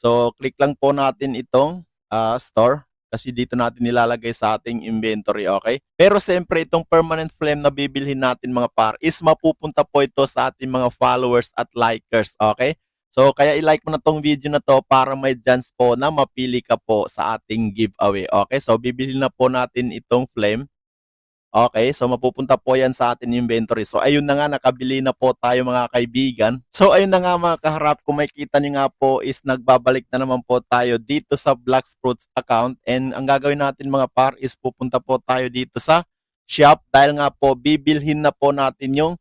So, click lang po natin itong store kasi dito natin nilalagay sa ating inventory, okay? Pero siyempre itong permanent flame na bibilhin natin mga par is mapupunta po ito sa ating mga followers at likers, okay? So, kaya i-like mo na tong video na to para may chance po na mapili ka po sa ating giveaway, okay? So, bibilhin na po natin itong flame. Okay, so mapupunta po yan sa ating inventory. So ayun na nga, nakabili na po tayo mga kaibigan. So ayun na nga mga kaharap, kung makikita nyo nga po is nagbabalik na naman po tayo dito sa Black Fruits account. And ang gagawin natin mga par is pupunta po tayo dito sa shop dahil nga po bibilhin na po natin yung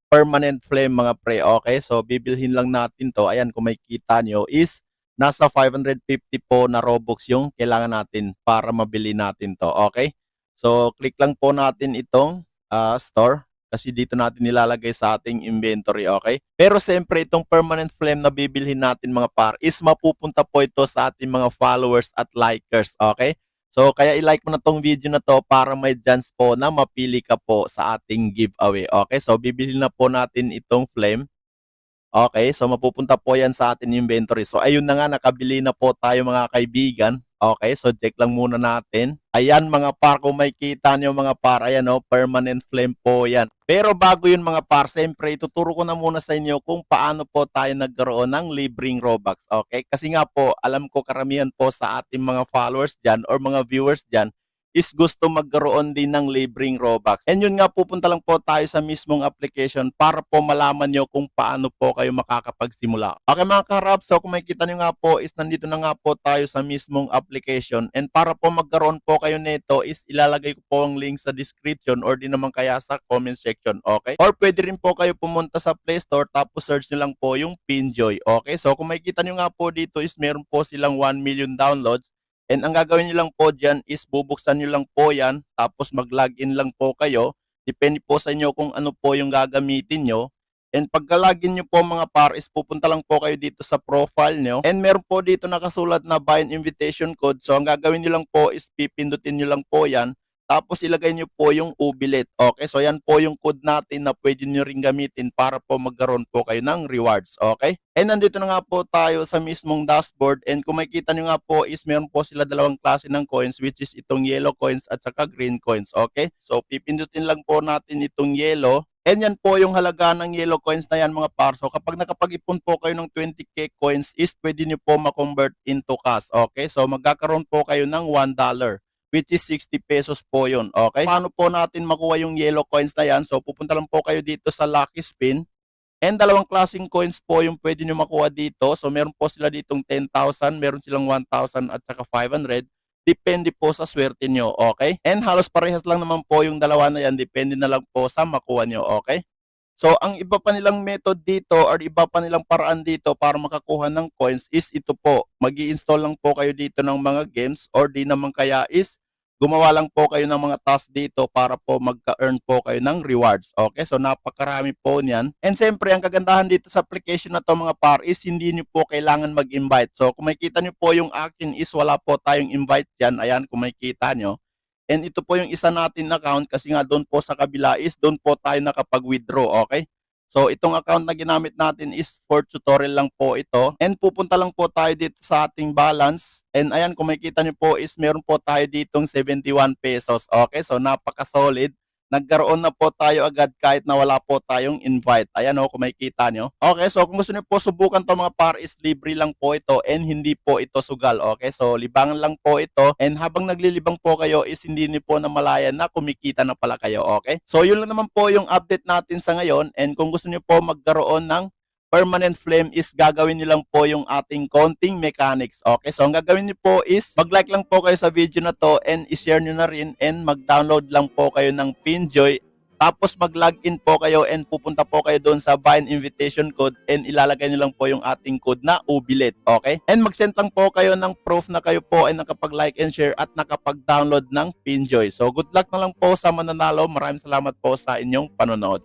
permanent flame mga pre. Okay, so bibilhin lang natin to. Ayan, kung makikita nyo is nasa 550 po na Robux yung kailangan natin para mabili natin to. Okay. So, click lang po natin itong store kasi dito natin nilalagay sa ating inventory, okay? Pero siyempre itong permanent flame na bibilhin natin mga par is mapupunta po ito sa ating mga followers at likers, okay? So, kaya i-like mo na tong video na to para may chance po na mapili ka po sa ating giveaway, okay? So, bibilhin na po natin itong flame. Okay, so mapupunta po yan sa ating inventory. So ayun na nga, nakabili na po tayo mga kaibigan. Okay, so check lang muna natin. Ayan mga par, kung may kita nyo mga par, ayan o, permanent flame po yan. Pero bago yun mga par, siyempre ituturo ko na muna sa inyo kung paano po tayo nagkaroon ng libreng Robux. Okay, kasi nga po, alam ko karamihan po sa ating mga followers dyan or mga viewers dyan is gusto magkaroon din ng libreng Robux. And yun nga, pupunta lang po tayo sa mismong application para po malaman nyo kung paano po kayo makakapagsimula. Okay mga karap, so kung makikita nyo nga po is nandito na nga po tayo sa mismong application. And para po magkaroon po kayo nito is ilalagay ko po ang link sa description or di naman kaya sa comment section, okay? Or pwede rin po kayo pumunta sa Play Store tapos search nyo lang po yung Pinjoy, okay? So kung makikita nyo nga po dito is meron po silang 1 million downloads. And ang gagawin nyo lang po dyan is bubuksan nyo lang po yan, tapos mag-login lang po kayo. Depende po sa inyo kung ano po yung gagamitin nyo. And pagka-login nyo po mga par is pupunta lang po kayo dito sa profile nyo. And meron po dito nakasulat na buy an invitation code. So ang gagawin nyo lang po is pipindutin nyo lang po yan. Tapos ilagay nyo po yung ubilit. Okay, so yan po yung code natin na pwede nyo ring gamitin para po magkaroon po kayo ng rewards. Okay? And nandito na nga po tayo sa mismong dashboard. And kung makikita nyo nga po is meron po sila dalawang klase ng coins, which is itong yellow coins at saka green coins. Okay? So pipindutin lang po natin itong yellow. And yan po yung halaga ng yellow coins na yan mga par. So kapag nakapag-ipon po kayo ng 20k coins is pwede nyo po ma-convert into cash. Okay? So magkakaroon po kayo ng $1. Which is 60 pesos po yun. Okay? Paano po natin makuha yung yellow coins na yan? So, pupunta lang po kayo dito sa Lucky Spin. And dalawang klaseng coins po yung pwede nyo makuha dito. So, meron po sila ditong 10,000, meron silang 1,000 at saka 500. Depende po sa swerte nyo. Okay? And halos parehas lang naman po yung dalawa na yan. Depende na lang po sa makuha nyo. Okay? So, ang iba pa nilang method dito or iba pa nilang paraan dito para makakuha ng coins is ito po. Mag-i-install lang po kayo dito ng mga games or di naman kaya is gumawa lang po kayo ng mga task dito para po magka-earn po kayo ng rewards. Okay, so napakarami po niyan. And siyempre, ang kagandahan dito sa application na to mga par is hindi nyo po kailangan mag-invite. So kung makikita nyo po yung akin is wala po tayong invite dyan. Ayan, kung makikita nyo. And ito po yung isa natin account kasi nga doon po sa kabila is doon po tayo nakapag-withdraw. Okay? So itong account na ginamit natin is for tutorial lang po ito. And pupunta lang po tayo dito sa ating balance. And ayan, kung makikita nyo po is meron po tayo ditong 71 pesos. Okay, so napaka-solid. Nagkaroon na po tayo agad kahit na wala po tayong invite. Ayan o, kung makikita nyo. Okay, so kung gusto nyo po subukan to mga par is libre lang po ito and hindi po ito sugal. Okay, so libangan lang po ito. And habang naglilibang po kayo is hindi nyo po namalayan na kumikita na pala kayo. Okay, so yun lang naman po yung update natin sa ngayon. And kung gusto nyo po magkaroon ng permanent flame is gagawin nyo lang po yung ating counting mechanics. Okay, so ang gagawin nyo po is mag-like lang po kayo sa video na to and i-share nyo na rin and mag-download lang po kayo ng Pinjoy. Tapos mag-login po kayo and pupunta po kayo doon sa buy an invitation code and ilalagay nyo lang po yung ating code na ubilit. Okay? And mag-send lang po kayo ng proof na kayo po ay nakapag-like and share at nakapag-download ng Pinjoy. So good luck na lang po sa mananalo. Maraming salamat po sa inyong panonood.